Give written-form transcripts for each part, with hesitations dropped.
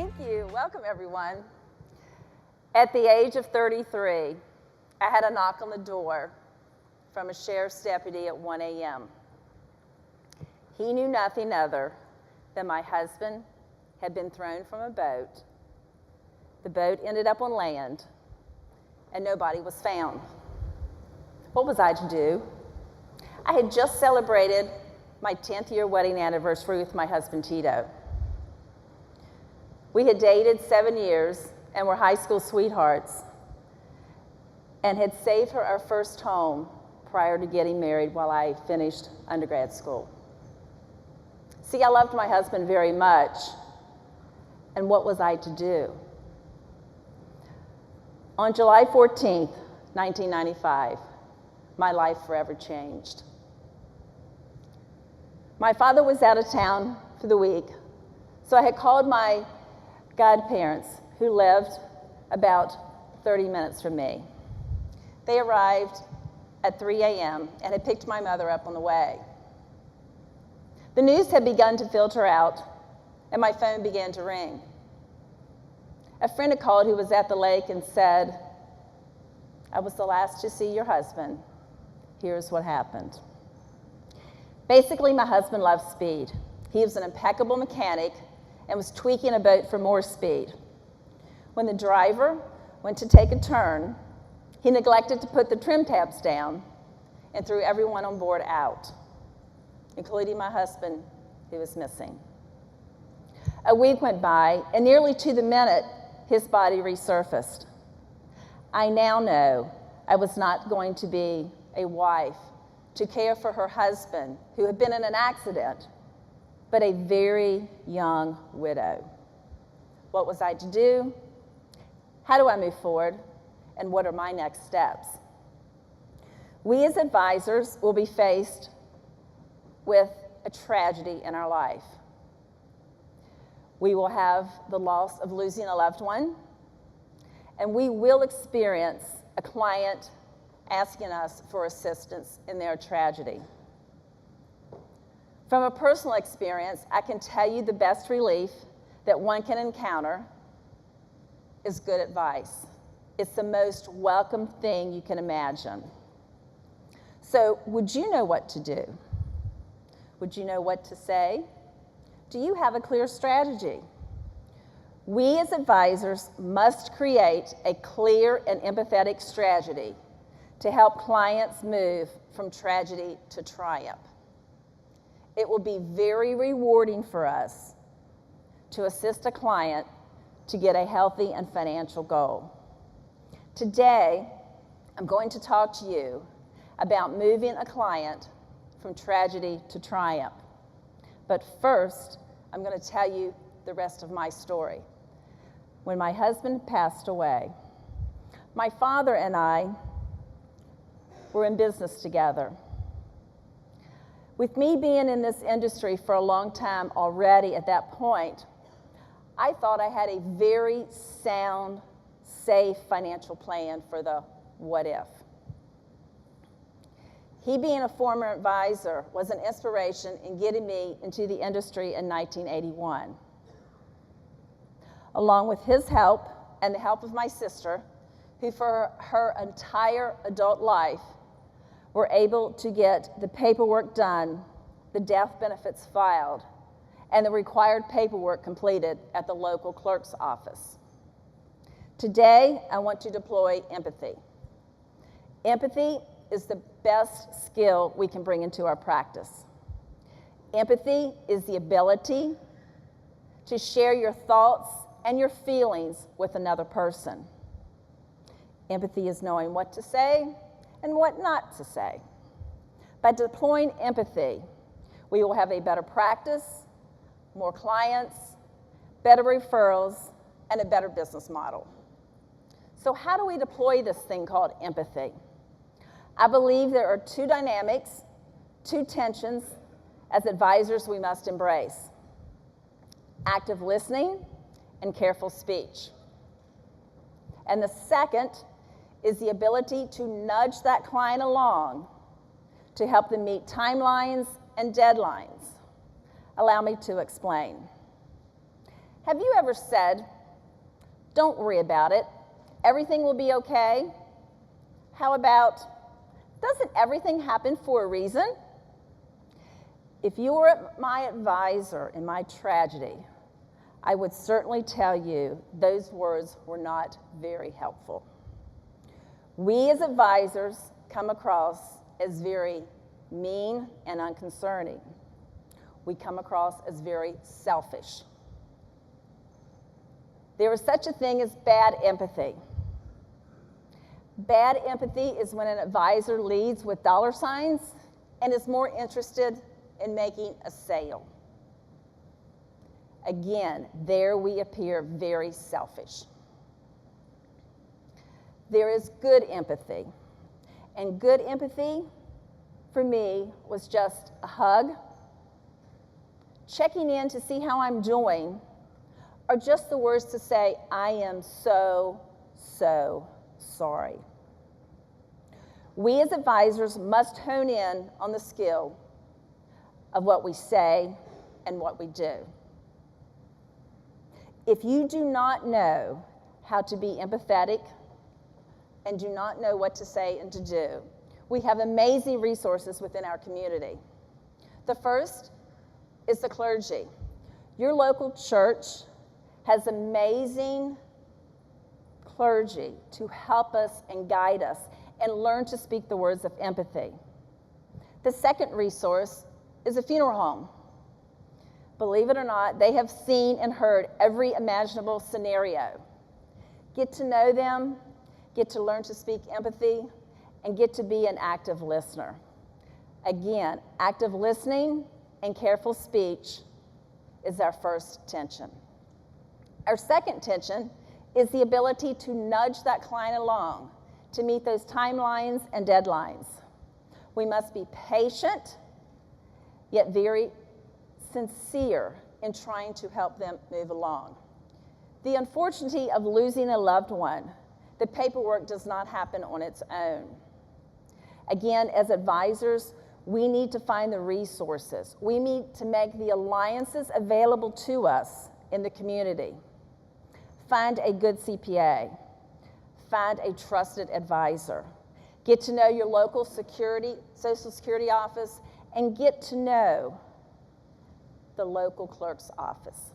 Thank you. Welcome, everyone. At the age of 33, I had a knock on the door from a sheriff's deputy at 1 a.m. He knew nothing other than my husband had been thrown from a boat. The boat ended up on land, and nobody was found. What was I to do? I had just celebrated my 10th year wedding anniversary with my husband, Tito. We had dated 7 years and were high school sweethearts and had saved her our first home prior to getting married while I finished undergrad school. See, I loved my husband very much, and what was I to do? On July 14th, 1995, my life forever changed. My father was out of town for the week, so I had called my godparents, who lived about 30 minutes from me. They arrived at 3 a.m. and had picked my mother up on the way. The news had begun to filter out, and my phone began to ring. A friend had called who was at the lake and said, "I was the last to see your husband. Here's what happened." Basically, my husband loved speed. He was an impeccable mechanic and was tweaking a boat for more speed. When the driver went to take a turn, he neglected to put the trim tabs down and threw everyone on board out, including my husband, who was missing. A week went by, and nearly to the minute, his body resurfaced. I now know I was not going to be a wife to care for her husband, who had been in an accident, but a very young widow. What was I to do? How do I move forward? And what are my next steps? We as advisors will be faced with a tragedy in our life. We will have the loss of losing a loved one, and we will experience a client asking us for assistance in their tragedy. From a personal experience, I can tell you the best relief that one can encounter is good advice. It's the most welcome thing you can imagine. So, would you know what to do? Would you know what to say? Do you have a clear strategy? We as advisors must create a clear and empathetic strategy to help clients move from tragedy to triumph. It will be very rewarding for us to assist a client to get a healthy and financial goal. Today, I'm going to talk to you about moving a client from tragedy to triumph. But first, I'm going to tell you the rest of my story. When my husband passed away, my father and I were in business together. With me being in this industry for a long time already at that point, I thought I had a very sound, safe financial plan for the what if. He, being a former advisor, was an inspiration in getting me into the industry in 1981. Along with his help and the help of my sister, who for her entire adult life were able to get the paperwork done, the death benefits filed, and the required paperwork completed at the local clerk's office. Today, I want to deploy empathy. Empathy is the best skill we can bring into our practice. Empathy is the ability to share your thoughts and your feelings with another person. Empathy is knowing what to say and what not to say. By deploying empathy, we will have a better practice, more clients, better referrals, and a better business model. So how do we deploy this thing called empathy? I believe there are two dynamics, two tensions as advisors we must embrace: active listening and careful speech. And the second is the ability to nudge that client along to help them meet timelines and deadlines. Allow me to explain. Have you ever said, "Don't worry about it, everything will be okay"? How about, "Doesn't everything happen for a reason"? If you were my advisor in my tragedy, I would certainly tell you those words were not very helpful. We as advisors come across as very mean and unconcerning. We come across as very selfish. There is such a thing as bad empathy. Bad empathy is when an advisor leads with dollar signs and is more interested in making a sale. Again, there we appear very selfish. There is good empathy. And good empathy, for me, was just a hug, checking in to see how I'm doing, or just the words to say, "I am so, so sorry." We as advisors must hone in on the skill of what we say and what we do. If you do not know how to be empathetic and do not know what to say and to do, we have amazing resources within our community. The first is the clergy. Your local church has amazing clergy to help us and guide us and learn to speak the words of empathy. The second resource is a funeral home. Believe it or not, they have seen and heard every imaginable scenario. Get to know them, get to learn to speak empathy, and get to be an active listener. Again, active listening and careful speech is our first tension. Our second tension is the ability to nudge that client along to meet those timelines and deadlines. We must be patient, yet very sincere in trying to help them move along. The unfortunity of losing a loved one, the paperwork does not happen on its own. Again, as advisors, we need to find the resources. We need to make the alliances available to us in the community. Find a good CPA. Find a trusted advisor. Get to know your local Social Security office, and get to know the local clerk's office.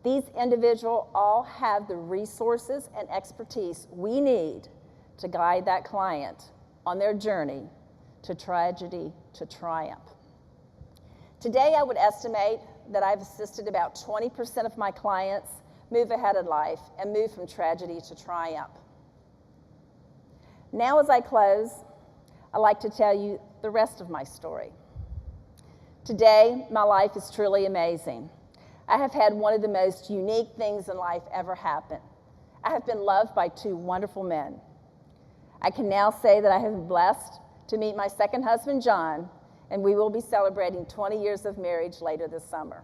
These individuals all have the resources and expertise we need to guide that client on their journey to tragedy to triumph. Today, I would estimate that I've assisted about 20% of my clients move ahead in life and move from tragedy to triumph. Now, as I close, I'd like to tell you the rest of my story. Today, my life is truly amazing. I have had one of the most unique things in life ever happen. I have been loved by two wonderful men. I can now say that I have been blessed to meet my second husband, John, and we will be celebrating 20 years of marriage later this summer.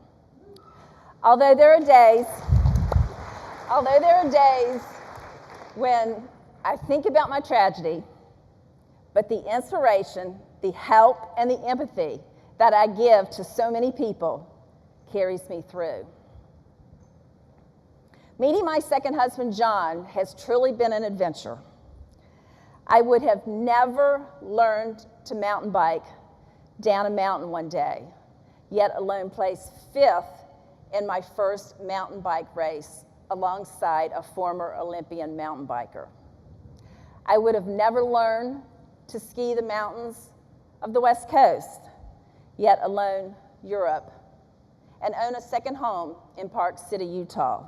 Although there are days when I think about my tragedy, but the inspiration, the help, and the empathy that I give to so many people carries me through. Meeting my second husband, John, has truly been an adventure. I would have never learned to mountain bike down a mountain one day, yet alone placed 5th in my first mountain bike race alongside a former Olympian mountain biker. I would have never learned to ski the mountains of the West Coast, yet alone Europe, and own a second home in Park City, Utah.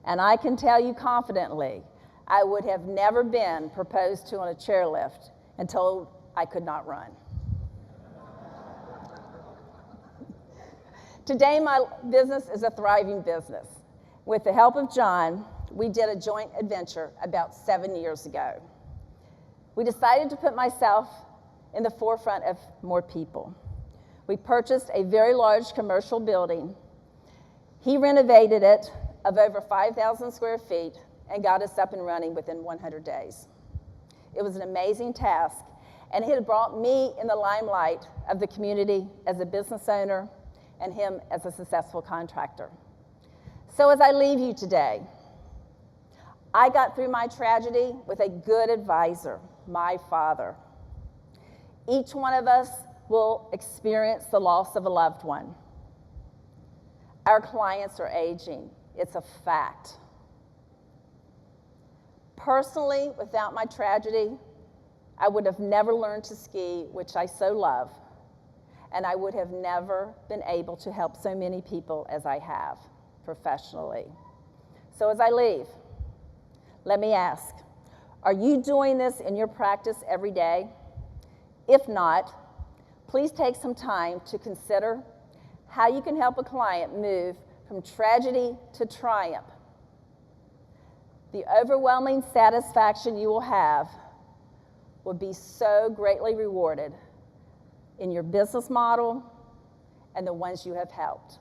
And I can tell you confidently, I would have never been proposed to on a chairlift and told I could not run. Today, my business is a thriving business. With the help of John, we did a joint adventure about 7 years ago. We decided to put myself in the forefront of more people. We purchased a very large commercial building. He renovated it of over 5,000 square feet and got us up and running within 100 days. It was an amazing task, and it had brought me in the limelight of the community as a business owner and him as a successful contractor. So as I leave you today, I got through my tragedy with a good advisor, my father. Each one of us will experience the loss of a loved one. Our clients are aging. It's a fact. Personally, without my tragedy, I would have never learned to ski, which I so love, and I would have never been able to help so many people as I have professionally. So as I leave, let me ask, are you doing this in your practice every day? If not, please take some time to consider how you can help a client move from tragedy to triumph. The overwhelming satisfaction you will have will be so greatly rewarded in your business model and the ones you have helped.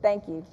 Thank you.